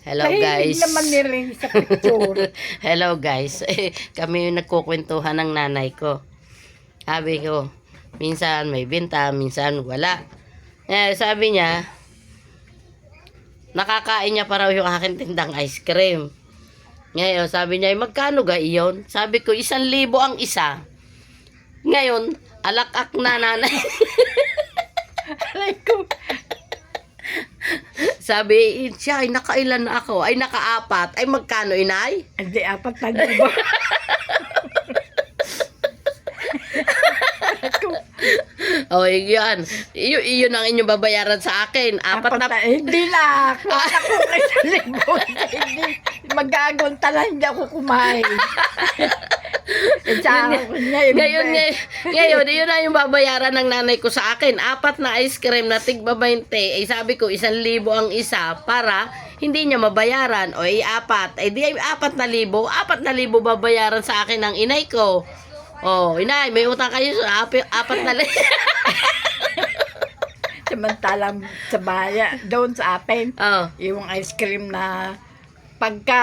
Hello Tahimik guys. naman ni Ring sa picture. Hello guys. Kami yung nagkukwentuhan ng nanay ko. Sabi ko, minsan may binta, minsan wala. Sabi niya, nakakain niya pa raw yung aking tindang ice cream. Ngayon, sabi niya, magkano ga iyon? Sabi ko, 1,000 ang isa. Ngayon, alakak na nanay. Aray ko. Sabi siya, ay nakailan na ako? Ay nakaapat. Ay magkano, inay? Hindi, 4,000. O, yan. Iyon ang inyong babayaran sa akin. Apat na... Hindi na. Wala ko kasi libon. Hindi. Magagonta lang, hindi ako kumain. Ngayon, yun na yung babayaran ng nanay ko sa akin. 4 na ice cream na tigba 20. Sabi ko, 1,000 ang isa para hindi niya mabayaran. O, 4. Di ay 4,000. 4,000 babayaran sa akin ng inay ko. Oh, inay, may utang kayo sa 4,000. Samantalang sa bayan, doon sa atin, Oh. yung ice cream na pagka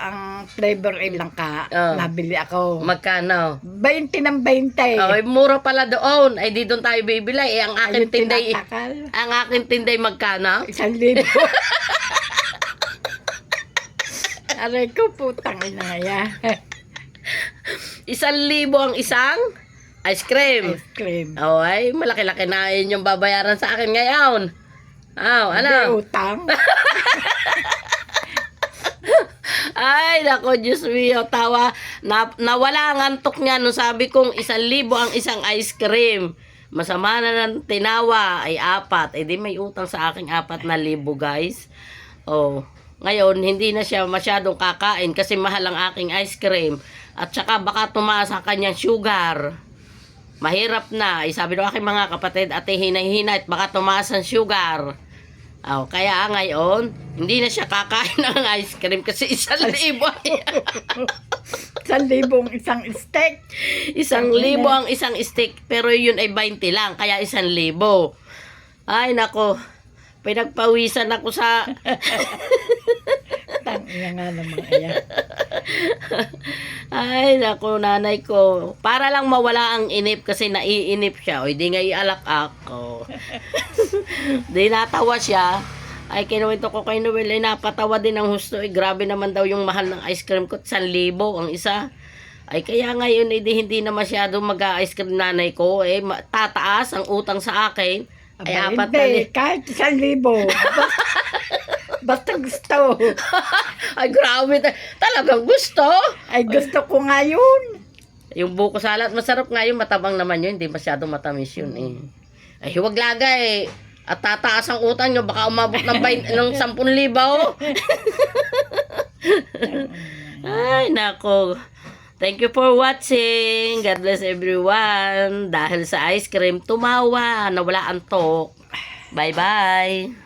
ang flavor ay langka, nabili ako. Magkano? 20 ng 20. Oh, mura pala doon. Ay, di doon tayo bibili. Ang akin Ayun, tinday, tinatakal. ang akin tinday magkano? 1,000. Aray ko, putang ina yan. 1,000 ang isang ice cream. Ice cream. Oh, ay, malaki-laki na yun yung babayaran sa akin ngayon. Oh, Hindi ano? utang. Ay, nako, Diyos mio, tawa. Nawala ang antok niya nung sabi kong 1,000 ang isang ice cream. Masama na ng tinawa ay 4. Eh, di may utang sa aking 4,000, guys. Oh, ngayon, hindi na siya masyadong kakain kasi mahal ang aking ice cream. At saka baka tumaas ang kanyang sugar. Mahirap na. Sabi ng aking mga kapatid, ate, hinay-hinay at baka tumaas ang sugar. Oh, kaya ngayon, hindi na siya kakain ng ice cream kasi 1,000. 1,000 isang steak. 1,000 ang isang stick, pero yun ay 20 lang, kaya 1,000. Ay, nako. Pinagpawisan ako sa... Tangina nga naman ayan. Ay, naku, nanay ko. Para lang mawala ang inip kasi naiinip siya. O, di nga ialak ako. Di natawa siya. Ay, kinuwento ko kay Noel, ay napatawa din ang husto. Ay, grabe naman daw yung mahal ng ice cream ko. 1,000 ang isa. Ay, kaya ngayon, hindi na masyado mag-ice cream nanay ko. Eh, tataas ang utang sa akin. Ay, Aba, 4 na hindi, kahit 1,000. Basta gusto. Ay, grabe. Talagang gusto. Ay, gusto ko nga yun. Yung buko salad, masarap nga yun. Matabang naman yun. Hindi masyadong matamis yun eh. Ay, huwag lagay. At tataas ang utang nyo. Baka umabot ng 10,000. Ay, nako. Thank you for watching. God bless everyone. Dahil sa ice cream, tumawa. Nawala antok. Bye-bye.